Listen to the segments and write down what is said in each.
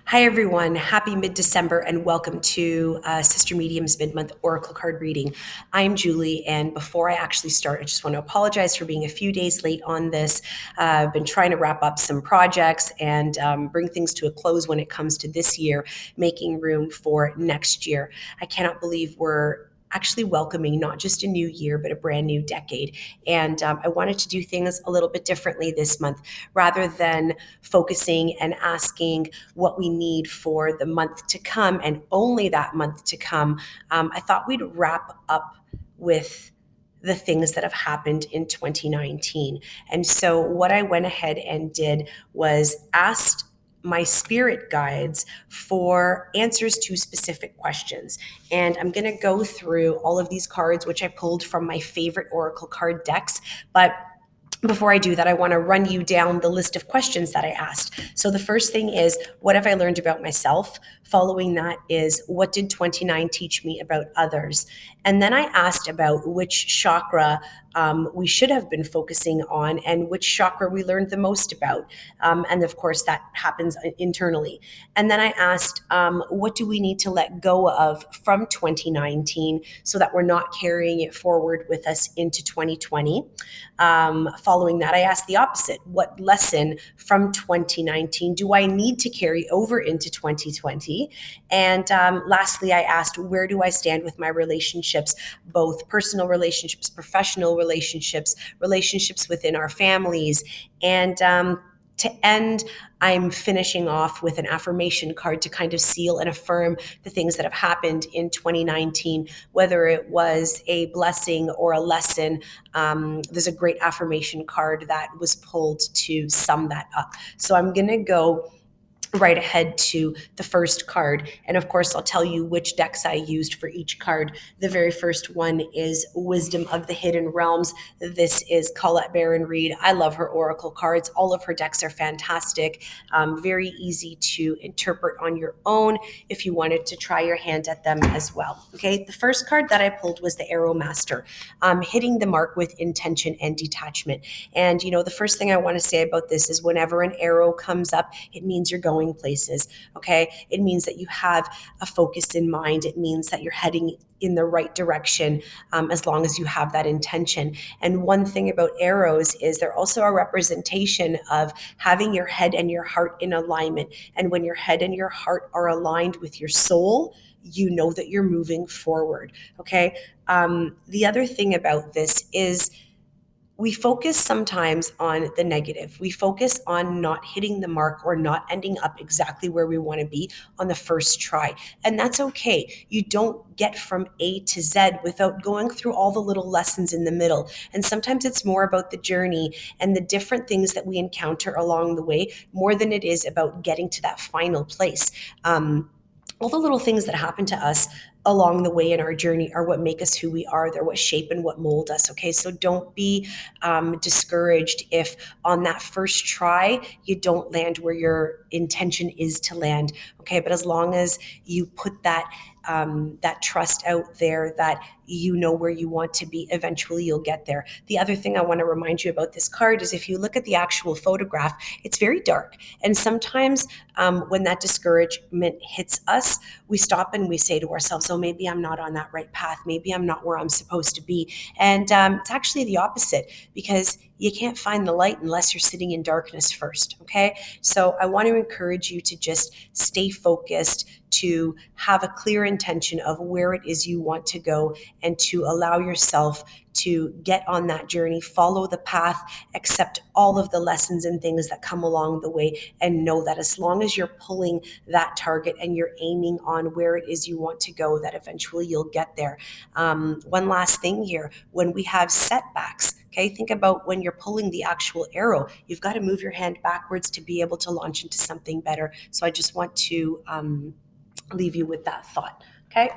Hi, everyone. Happy mid-December and welcome to Sister Medium's mid-month Oracle card reading. I'm Julie, and before I actually start, I just want to apologize for being a few days late on this. I've been trying to wrap up some projects and bring things to a close when it comes to this year, making room for next year. I cannot believe we're actually welcoming not just a new year, but a brand new decade. And I wanted to do things a little bit differently this month rather than focusing and asking what we need for the month to come and only that month to come. I thought we'd wrap up with the things that have happened in 2019. And so what I went ahead and did was asked my spirit guides for answers to specific questions. And I'm going to go through all of these cards, which I pulled from my favorite Oracle card decks. But before I do that, I want to run you down the list of questions that I asked. So the first thing is, what have I learned about myself? Following that is, what did 29 teach me about others? And then I asked about which chakra we should have been focusing on and which chakra we learned the most about. And of course, that happens internally. And then I asked, what do we need to let go of from 2019 so that we're not carrying it forward with us into 2020? Following that, I asked the opposite. What lesson from 2019 do I need to carry over into 2020? And lastly, I asked, where do I stand with my relationships, both personal relationships, professional relationships, relationships within our families? And to end, I'm finishing off with an affirmation card to kind of seal and affirm the things that have happened in 2019, whether it was a blessing or a lesson. There's a great affirmation card that was pulled to sum that up. So I'm going to go right ahead to the first card. And of course, I'll tell you which decks I used for each card. The very first one is Wisdom of the Hidden Realms. This is Colette Baron Reed. I love her oracle cards. All of her decks are fantastic, very easy to interpret on your own if you wanted to try your hand at them as well. Okay, the first card that I pulled was the Arrow Master, hitting the mark with intention and detachment. And the first thing I want to say about this is whenever an arrow comes up, it means you're going places. Okay, it means that you have a focus in mind. It means that you're heading in the right direction, as long as you have that intention. And one thing about arrows is they're also a representation of having your head and your heart in alignment. And when your head and your heart are aligned with your soul, you know that you're moving forward. Okay. The other thing about this is we focus sometimes on the negative. We focus on not hitting the mark or not ending up exactly where we want to be on the first try. And that's okay. You don't get from A to Z without going through all the little lessons in the middle. And sometimes it's more about the journey and the different things that we encounter along the way, more than it is about getting to that final place. All the little things that happen to us along the way in our journey are what make us who we are. They're what shape and what mold us. Okay, so don't be discouraged if on that first try you don't land where your intention is to land. Okay, but as long as you put that trust out there that you know where you want to be, eventually you'll get there. The other thing I want to remind you about this card is if you look at the actual photograph, it's very dark. And sometimes when that discouragement hits us, we stop and we say to ourselves, oh, maybe I'm not on that right path. Maybe I'm not where I'm supposed to be. And it's actually the opposite, because you can't find the light unless you're sitting in darkness first. Okay. So I want to encourage you to just stay focused, to have a clear intention of where it is you want to go, and to allow yourself to get on that journey, follow the path, accept all of the lessons and things that come along the way, and know that as long as you're pulling that target and you're aiming on where it is you want to go, that eventually you'll get there. One last thing here, when we have setbacks, okay, think about when you're pulling the actual arrow, you've got to move your hand backwards to be able to launch into something better. So I just want to leave you with that thought. Okay.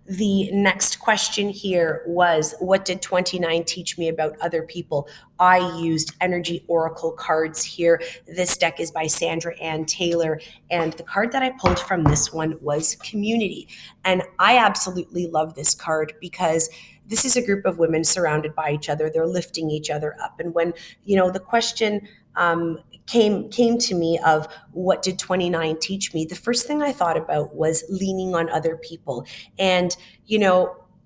The next question here was, what did 29 teach me about other people? I used energy oracle cards here. This deck is by Sandra Ann Taylor, and the card that I pulled from this one was community. And I absolutely love this card because this is a group of women surrounded by each other. They're lifting each other up. And when, the question came to me of what did 29 teach me, the first thing I thought about was leaning on other people. And,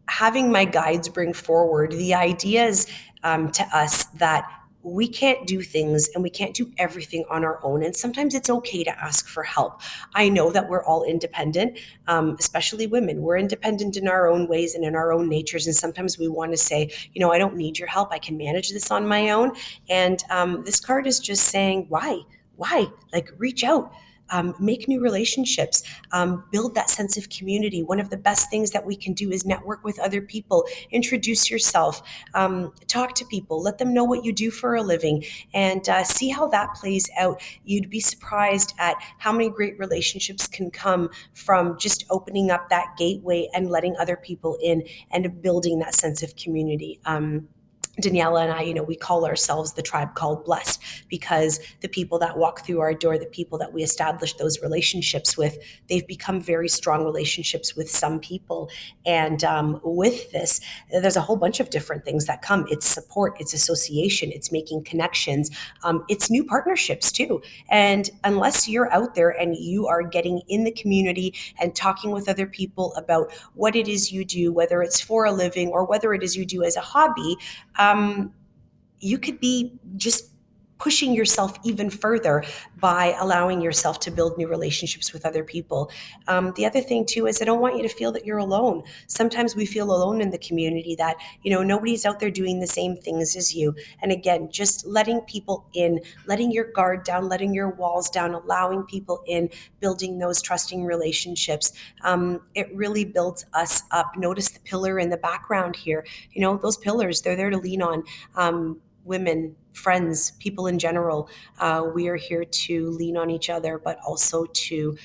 having my guides bring forward the ideas to us that we can't do things and we can't do everything on our own. And sometimes it's okay to ask for help. I know that we're all independent, especially women. We're independent in our own ways and in our own natures. And sometimes we want to say, I don't need your help. I can manage this on my own. And this card is just saying, why? Like, reach out. Make new relationships, build that sense of community. One of the best things that we can do is network with other people, introduce yourself, talk to people, let them know what you do for a living, and see how that plays out. You'd be surprised at how many great relationships can come from just opening up that gateway and letting other people in and building that sense of community. Daniela and I, we call ourselves the tribe called Blessed, because the people that walk through our door, the people that we establish those relationships with, they've become very strong relationships with some people. And with this, there's a whole bunch of different things that come. It's support, it's association, it's making connections, it's new partnerships too. And unless you're out there and you are getting in the community and talking with other people about what it is you do, whether it's for a living or whether it is you do as a hobby, you could be just pushing yourself even further by allowing yourself to build new relationships with other people. The other thing too is I don't want you to feel that you're alone. Sometimes we feel alone in the community, that nobody's out there doing the same things as you. And again, just letting people in, letting your guard down, letting your walls down, allowing people in, building those trusting relationships. It really builds us up. Notice the pillar in the background here. Those pillars, they're there to lean on. Women, friends, people in general, we are here to lean on each other, but also to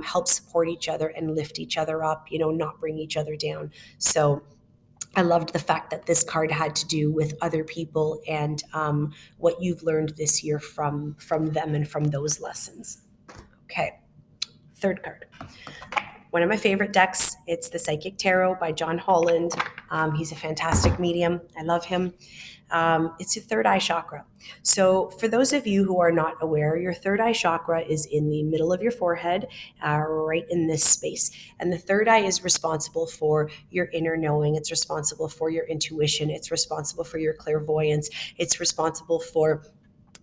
help support each other and lift each other up, not bring each other down. So I loved the fact that this card had to do with other people and what you've learned this year from them and from those lessons. Okay, third card. One of my favorite decks. It's the Psychic Tarot by John Holland. He's a fantastic medium. I love him. It's your third eye chakra. So for those of you who are not aware, your third eye chakra is in the middle of your forehead, right in this space. And the third eye is responsible for your inner knowing. It's responsible for your intuition. It's responsible for your clairvoyance. It's responsible for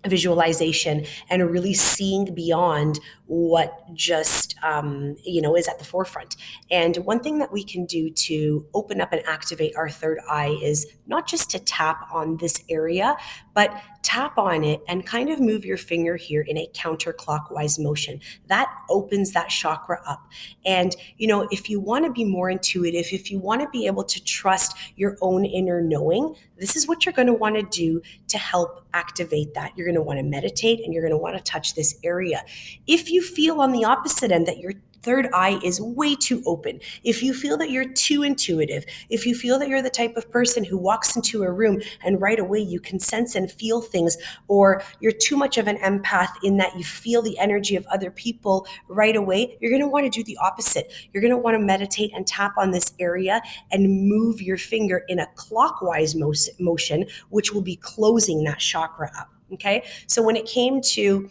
visualization and really seeing beyond what just is at the forefront. And one thing that we can do to open up and activate our third eye is not just to tap on this area, but tap on it and kind of move your finger here in a counterclockwise motion. That opens that chakra up. And if you want to be more intuitive, if you want to be able to trust your own inner knowing, this is what you're going to want to do to help activate that. You're going to want to meditate and you're going to want to touch this area. If you feel on the opposite end that your third eye is way too open, if you feel that you're too intuitive, if you feel that you're the type of person who walks into a room and right away you can sense and feel things, or you're too much of an empath in that you feel the energy of other people right away, you're going to want to do the opposite. You're going to want to meditate and tap on this area and move your finger in a clockwise motion, which will be closing that chakra up. Okay, so when it came to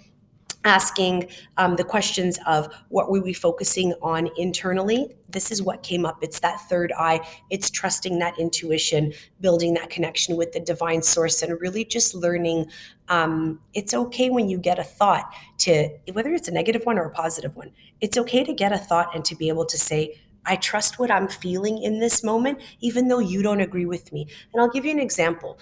asking the questions of what were we focusing on internally, this is what came up. It's that third eye. It's trusting that intuition, building that connection with the divine source, and really just learning it's okay when you get a thought, to whether it's a negative one or a positive one, it's okay to get a thought and to be able to say, I trust what I'm feeling in this moment, even though you don't agree with me. And I'll give you an example.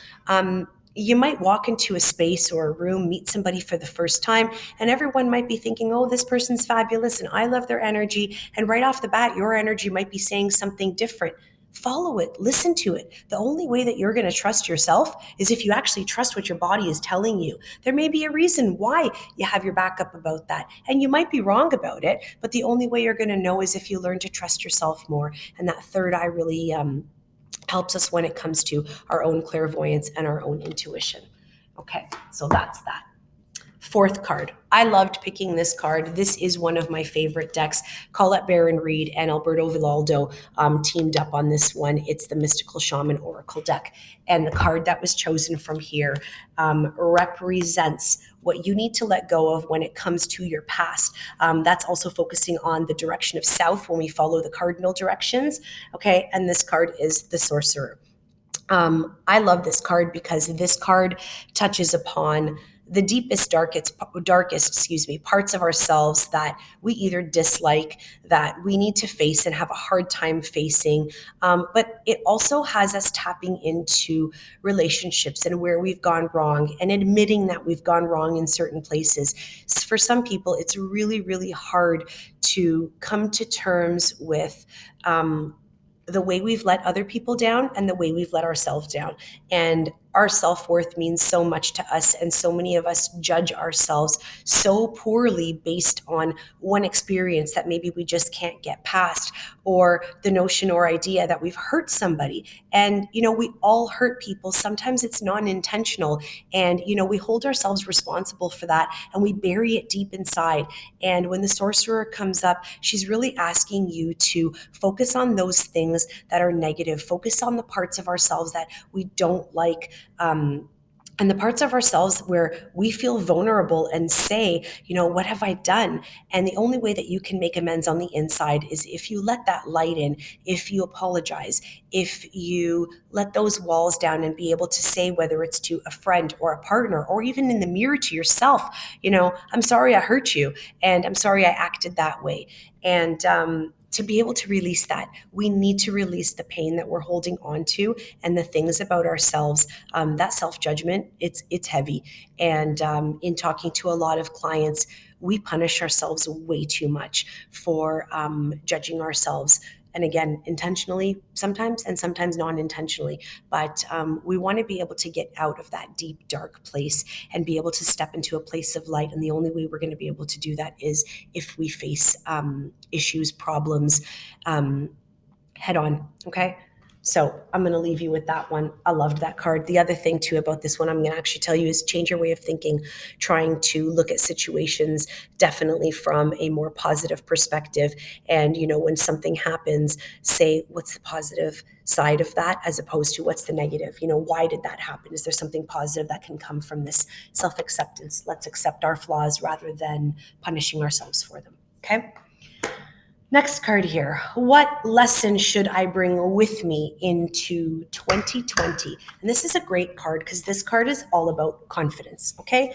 You might walk into a space or a room, meet somebody for the first time, and everyone might be thinking, oh, this person's fabulous and I love their energy. And right off the bat, your energy might be saying something different. Follow it, listen to it. The only way that you're going to trust yourself is if you actually trust what your body is telling you. There may be a reason why you have your back up about that, and you might be wrong about it, but the only way you're going to know is if you learn to trust yourself more. And that third eye really helps us when it comes to our own clairvoyance and our own intuition. Okay, so that's that. Fourth card. I loved picking this card. This is one of my favorite decks. Colette Baron Reed and Alberto Villaldo teamed up on this one. It's the Mystical Shaman Oracle deck. And the card that was chosen from here represents what you need to let go of when it comes to your past. That's also focusing on the direction of south when we follow the cardinal directions. Okay, and this card is the Sorcerer. I love this card because this card touches upon the deepest, darkest, parts of ourselves that we either dislike, that we need to face and have a hard time facing. But it also has us tapping into relationships and where we've gone wrong and admitting that we've gone wrong in certain places. For some people, it's really, really hard to come to terms with the way we've let other people down and the way we've let ourselves down. And our self-worth means so much to us, and so many of us judge ourselves so poorly based on one experience that maybe we just can't get past, or the notion or idea that we've hurt somebody. And we all hurt people. Sometimes it's non-intentional, and we hold ourselves responsible for that, and we bury it deep inside. And when the Sorcerer comes up, she's really asking you to focus on those things that are negative, focus on the parts of ourselves that we don't like, and the parts of ourselves where we feel vulnerable and say, what have I done? And the only way that you can make amends on the inside is if you let that light in, if you apologize, if you let those walls down and be able to say, whether it's to a friend or a partner, or even in the mirror to yourself, I'm sorry I hurt you, and I'm sorry I acted that way. And to be able to release that, we need to release the pain that we're holding on to and the things about ourselves. That self-judgment, it's heavy. And in talking to a lot of clients, we punish ourselves way too much for judging ourselves. And again, intentionally sometimes, and sometimes non-intentionally. But we want to be able to get out of that deep, dark place and be able to step into a place of light. And the only way we're going to be able to do that is if we face issues, problems head on. Okay. So I'm going to leave you with that one. I loved that card. The other thing too about this one I'm going to actually tell you is change your way of thinking, trying to look at situations definitely from a more positive perspective. And, when something happens, say, what's the positive side of that as opposed to what's the negative? Why did that happen? Is there something positive that can come from this? Self-acceptance. Let's accept our flaws rather than punishing ourselves for them. Okay. Next card here. What lesson should I bring with me into 2020? And this is a great card because this card is all about confidence, okay?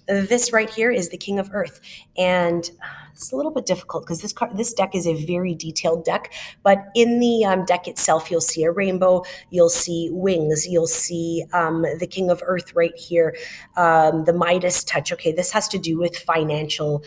This right here is the King of Earth. And it's a little bit difficult because this deck is a very detailed deck, but in the deck itself, you'll see a rainbow, you'll see wings, you'll see the King of Earth right here, the Midas touch. Okay, this has to do with financial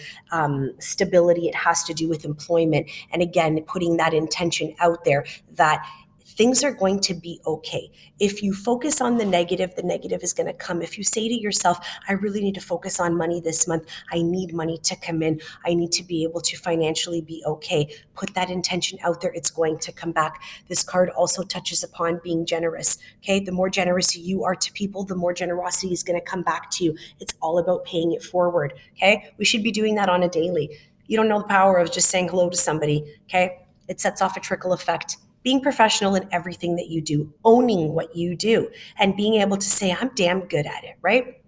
stability. It has to do with employment. And again, putting that intention out there that things are going to be okay. If you focus on the negative is going to come. If you say to yourself, I really need to focus on money this month. I need money to come in. I need to be able to financially be okay. Put that intention out there. It's going to come back. This card also touches upon being generous. Okay. The more generous you are to people, the more generosity is going to come back to you. It's all about paying it forward. Okay. We should be doing that on a daily. You don't know the power of just saying hello to somebody. Okay. It sets off a trickle effect. Being professional in everything that you do, owning what you do, and being able to say, I'm damn good at it, right?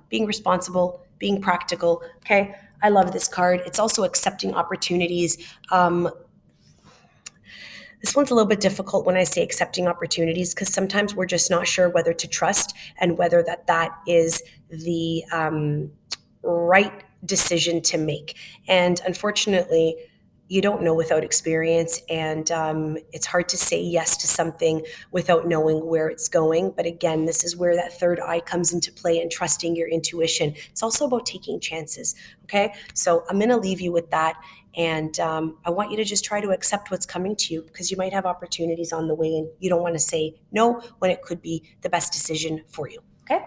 Being responsible, being practical, okay? I love this card. It's also accepting opportunities. This one's a little bit difficult when I say accepting opportunities because sometimes we're just not sure whether to trust and whether that is the right decision to make. And unfortunately, you don't know without experience, and it's hard to say yes to something without knowing where it's going. But again, this is where that third eye comes into play and trusting your intuition. It's also about taking chances, okay? So I'm going to leave you with that, and I want you to just try to accept what's coming to you because you might have opportunities on the way, and you don't want to say no when it could be the best decision for you, okay?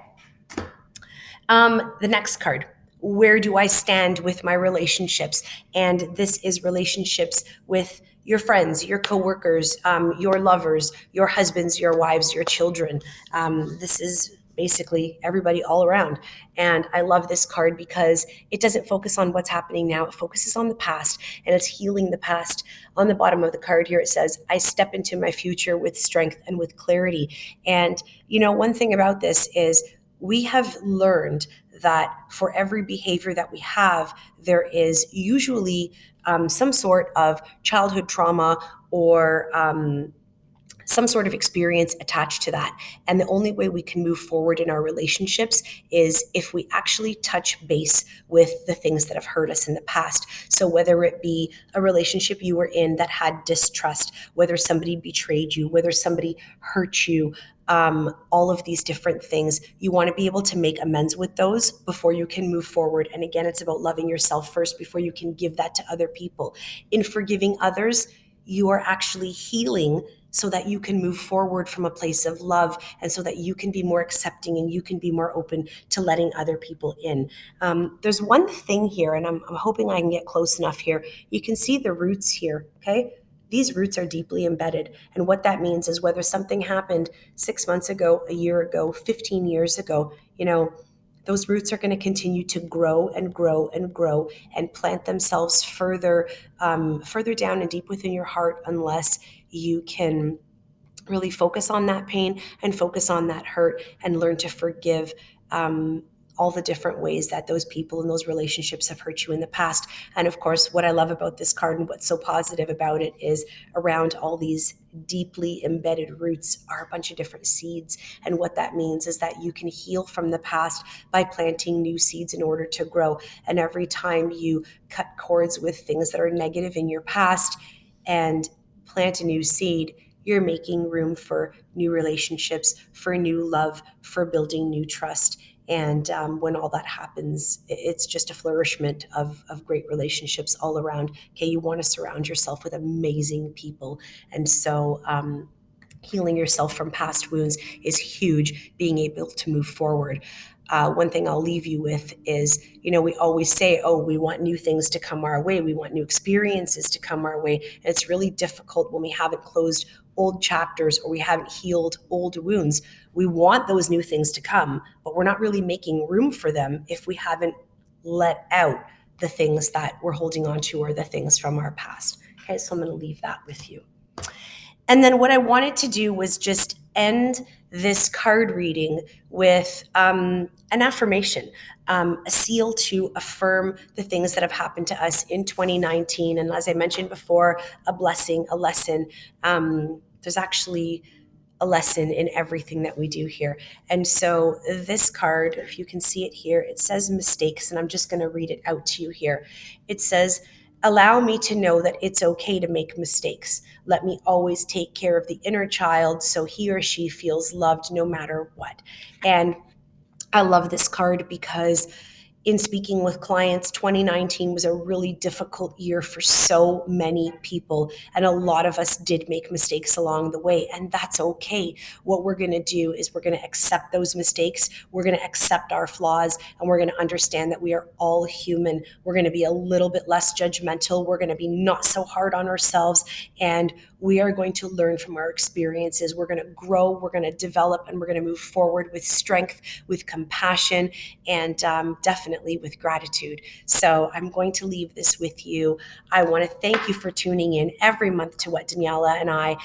The next card. Where do I stand with my relationships? And this is relationships with your friends, your coworkers, your lovers, your husbands, your wives, your children. This is basically everybody all around. And I love this card because it doesn't focus on what's happening now. It focuses on the past, and it's healing the past. On the bottom of the card here, it says, I step into my future with strength and with clarity. And, one thing about this is we have learned that for every behavior that we have, there is usually some sort of childhood trauma or some sort of experience attached to that. And the only way we can move forward in our relationships is if we actually touch base with the things that have hurt us in the past. So whether it be a relationship you were in that had distrust, whether somebody betrayed you, whether somebody hurt you, all of these different things, you want to be able to make amends with those before you can move forward. And again, it's about loving yourself first before you can give that to other people. In forgiving others, you are actually healing so that you can move forward from a place of love, and so that you can be more accepting and you can be more open to letting other people in. There's one thing here, and I'm hoping I can get close enough here. You can see the roots here, okay? These roots are deeply embedded. And what that means is whether something happened 6 months ago, a year ago, 15 years ago, those roots are going to continue to grow and grow and grow and plant themselves further down and deep within your heart, unless you can really focus on that pain and focus on that hurt and learn to forgive all the different ways that those people and those relationships have hurt you in the past. And of course, what I love about this card and what's so positive about it is around all these deeply embedded roots are a bunch of different seeds. And what that means is that you can heal from the past by planting new seeds in order to grow. And every time you cut cords with things that are negative in your past and plant a new seed, you're making room for new relationships, for new love, for building new trust. And when all that happens, it's just a flourishment of great relationships all around. Okay, you want to surround yourself with amazing people. And so healing yourself from past wounds is huge, being able to move forward. One thing I'll leave you with is, we always say, oh, we want new things to come our way. We want new experiences to come our way. And it's really difficult when we haven't closed old chapters or we haven't healed old wounds. We want those new things to come, but we're not really making room for them if we haven't let out the things that we're holding on to or the things from our past. Okay, so I'm going to leave that with you. And then what I wanted to do was just end this card reading with an affirmation, a seal to affirm the things that have happened to us in 2019. And as I mentioned before, a blessing, a lesson. There's actually a lesson in everything that we do here. And so this card, if you can see it here, it says mistakes, and I'm just going to read it out to you here. It says, allow me to know that it's okay to make mistakes. Let me always take care of the inner child so he or she feels loved no matter what. And I love this card because in speaking with clients, 2019 was a really difficult year for so many people. And a lot of us did make mistakes along the way, and that's okay. What we're going to do is we're going to accept those mistakes. We're going to accept our flaws, and we're going to understand that we are all human. We're going to be a little bit less judgmental. We're going to be not so hard on ourselves, and we are going to learn from our experiences. We're going to grow, we're going to develop, and we're going to move forward with strength, with compassion, and definitely with gratitude. So I'm going to leave this with you. I want to thank you for tuning in every month to what Daniela and I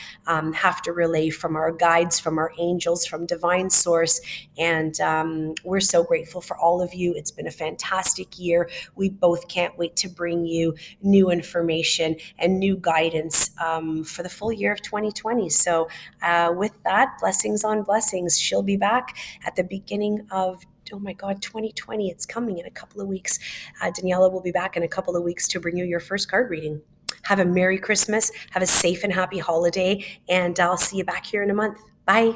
have to relay from our guides, from our angels, from Divine Source. And we're so grateful for all of you. It's been a fantastic year. We both can't wait to bring you new information and new guidance for the full year of 2020. So with that, blessings on blessings. She'll be back at the beginning of, oh my God, 2020. It's coming in a couple of weeks. Daniela will be back in a couple of weeks to bring you your first card reading. Have a Merry Christmas. Have a safe and happy holiday. And I'll see you back here in a month. Bye.